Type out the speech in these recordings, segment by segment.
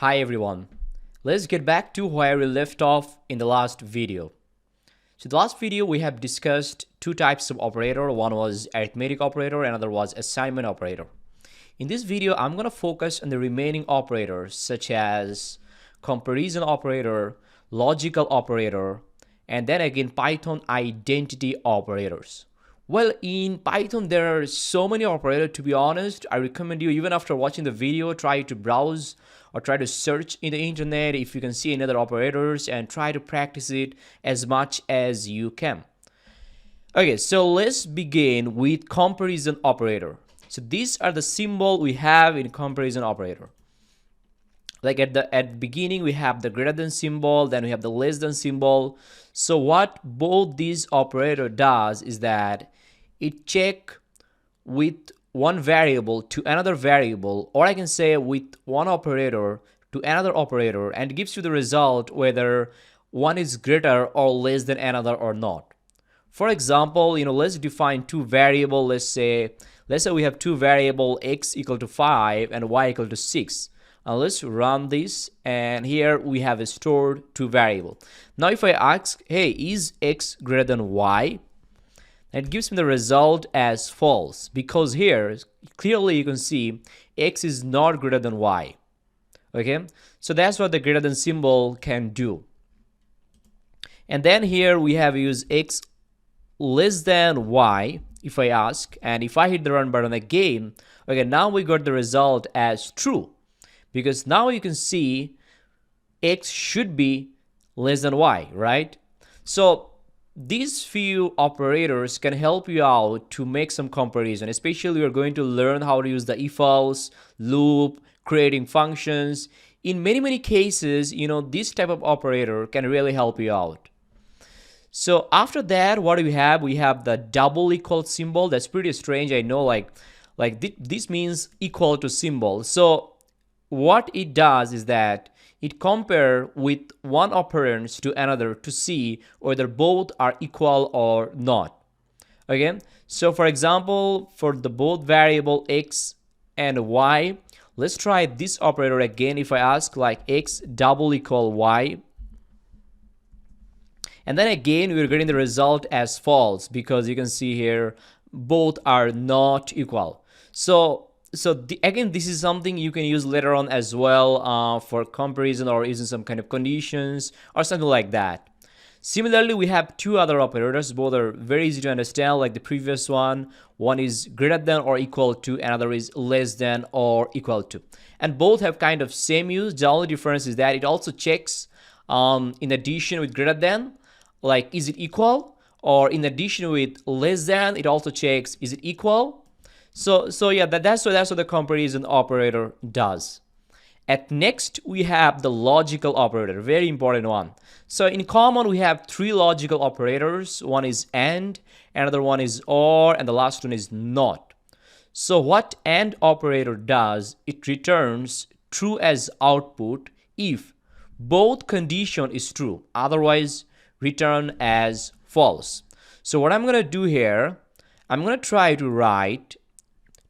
Hi everyone, let's get back to where we left off in the last video. So the last video we have discussed two types of operator. One was arithmetic operator, another was assignment operator. In this video, I'm going to focus on the remaining operators such as comparison operator, logical operator, and then again Python identity operators. Well, in Python, there are so many operators. To be honest, I recommend you, even after watching the video, try to browse or try to search in the internet if you can see any other operators and try to practice it as much as you can. Okay, so let's begin with comparison operator. So these are the symbol we have in comparison operator. Like at the beginning, we have the greater than symbol, then we have the less than symbol. So what both these operator does is that it check with one variable to another variable, or I can say with one operator to another operator, and gives you the result whether one is greater or less than another or not. For example, let's define two variable. Let's say we have two variable x equal to 5 and y equal to 6. Now let's run this, and here we have a stored two variable. Now if I ask, hey, is x greater than y? It gives me the result as false, because here clearly you can see x is not greater than y. Okay, so that's what the greater than symbol can do. And then here we have used x less than y if I ask, and if I hit the run button again, okay, now we got the result as true, because now you can see x should be less than y, right? So these few operators can help you out to make some comparison. Especially, you're going to learn how to use the if else, loop, creating functions. In many cases, this type of operator can really help you out. So after that, what do we have? We have the double equal symbol. That's pretty strange, I know, like this means equal to symbol. So what it does is that it compare with one operand to another to see whether both are equal or not. Okay, so for example, for the both variable x and y, let's try this operator again. If I ask like x double equal y, and then again we're getting the result as false, because you can see here both are not equal. Again, this is something you can use later on as well for comparison or using some kind of conditions or something like that. Similarly, we have two other operators. Both are very easy to understand, like the previous one. One is greater than or equal to, another is less than or equal to. And both have kind of same use. The only difference is that it also checks in addition with greater than, like is it equal, or in addition with less than, it also checks is it equal. So yeah, that's what the comparison operator does. At next, we have the logical operator, very important one. So in common, we have three logical operators. One is AND, another one is OR, and the last one is NOT. So what AND operator does, it returns true as output if both condition is true. Otherwise, return as false. So what I'm going to do here, I'm going to try to write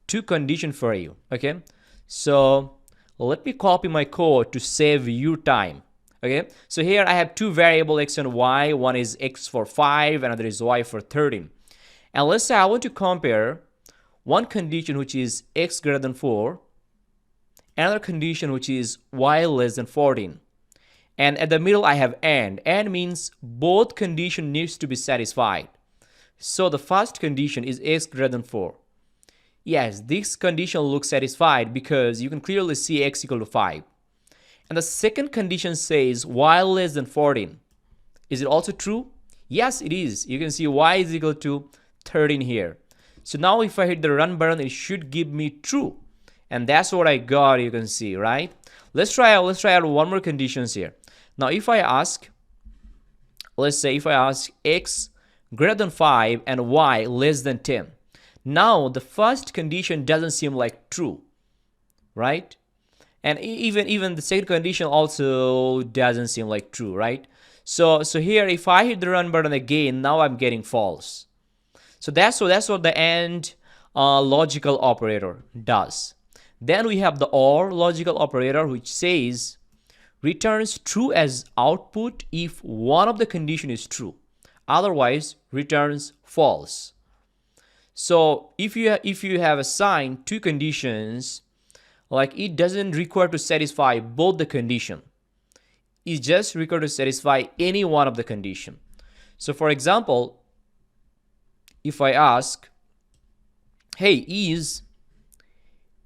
two conditions for you. Okay, so let me copy my code to save you time. Okay, so here I have two variable x and y. One is x for 5, another is y for 13. And let's say I want to compare one condition which is x greater than 4, another condition which is y less than 14. And at the middle I have AND. AND means both condition needs to be satisfied. So the first condition is x greater than 4. Yes, this condition looks satisfied because you can clearly see x equal to 5. And the second condition says y less than 14. Is it also true? Yes, it is. You can see y is equal to 13 here. So now if I hit the run button, it should give me true. And that's what I got, you can see, right? Let's try out one more conditions here. Now if I ask, let's say if I ask x greater than 5 and y less than 10. Now the first condition doesn't seem like true, right? And even the second condition also doesn't seem like true, right? So here if I hit the run button again, now I'm getting false. So that's what the AND logical operator does. Then we have the OR logical operator, which says returns true as output if one of the condition is true. Otherwise, returns false. So if you have assigned two conditions, like it doesn't require to satisfy both the condition. It just required to satisfy any one of the condition. So for example, if I ask, hey, is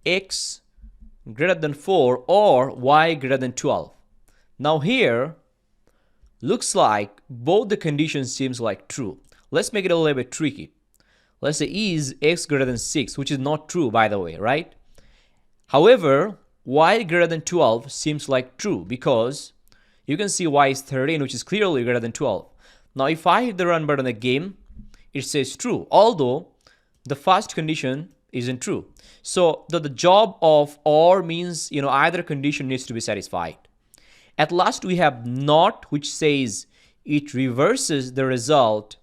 x greater than 4 or y greater than 12? Now here, looks like both the conditions seems like true. Let's make it a little bit tricky. Let's say is x greater than 6, which is not true, by the way, right? However, y greater than 12 seems like true because you can see y is 13, which is clearly greater than 12. Now, if I hit the run button again, it says true, although the first condition isn't true. So the job of OR means, either condition needs to be satisfied. At last, we have NOT, which says it reverses the result.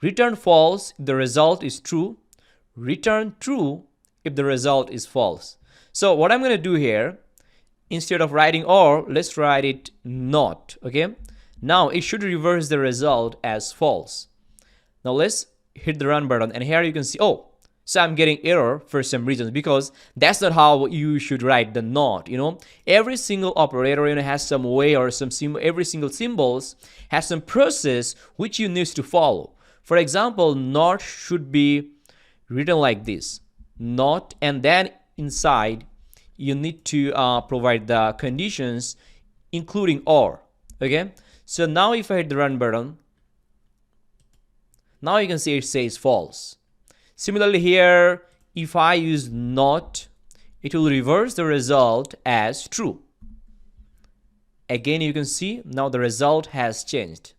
Return false if the result is true. Return true if the result is false. So what I'm going to do here, instead of writing OR, let's write it NOT, okay? Now it should reverse the result as false. Now let's hit the run button, and here you can see, so I'm getting error for some reasons, because that's not how you should write the NOT. Every single operator has some way or some symbol. Every single symbols has some process which you need to follow. For example, NOT should be written like this, NOT, and then inside you need to provide the conditions including OR. Okay, so now if I hit the run button, now you can see it says false. Similarly here, if I use NOT, it will reverse the result as true. Again, you can see now the result has changed.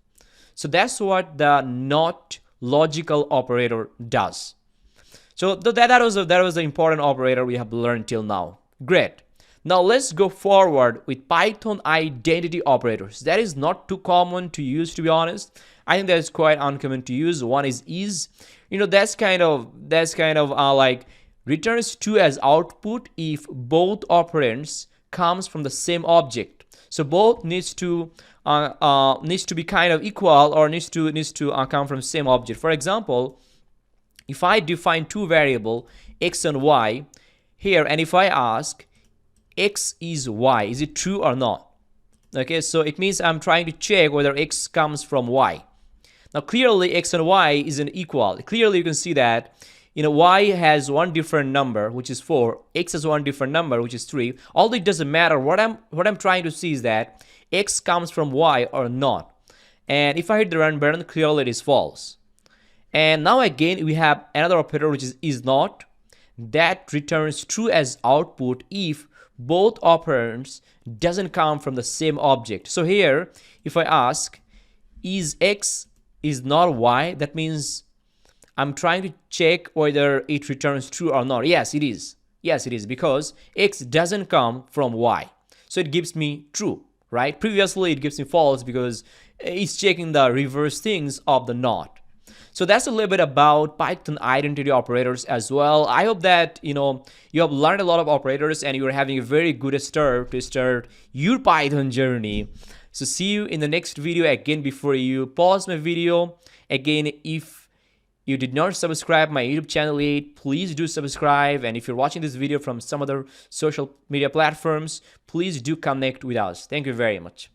So that's what the NOT logical operator does. So that was the important operator we have learned till now. Great. Now let's go forward with Python identity operators. That is not too common to use, to be honest. I think that is quite uncommon to use. One is. That's kind of like returns true as output if both operands comes from the same object. So both needs to be kind of equal, or needs to come from same object. For example, if I define two variable x and y here, and if I ask x is y, is it true or not? Okay, so it means I'm trying to check whether x comes from y. Now clearly x and y isn't equal. Clearly you can see that y has one different number, which is 4. X has one different number, which is 3. Although it doesn't matter, what I'm trying to see is that x comes from y or not. And if I hit the run button, clearly it is false. And now again we have another operator, which is not, that returns true as output if both operands doesn't come from the same object. So here, if I ask is x is not y, that means I'm trying to check whether it returns true or not. Yes, it is. Yes, it is, because x doesn't come from y. So it gives me true, right? Previously, it gives me false because it's checking the reverse things of the NOT. So that's a little bit about Python identity operators as well. I hope that you have learned a lot of operators and you're having a very good start to start your Python journey. So see you in the next video. Again, before you pause my video, again, if you did not subscribe my YouTube channel yet, please do subscribe. And if you're watching this video from some other social media platforms, please do connect with us. Thank you very much.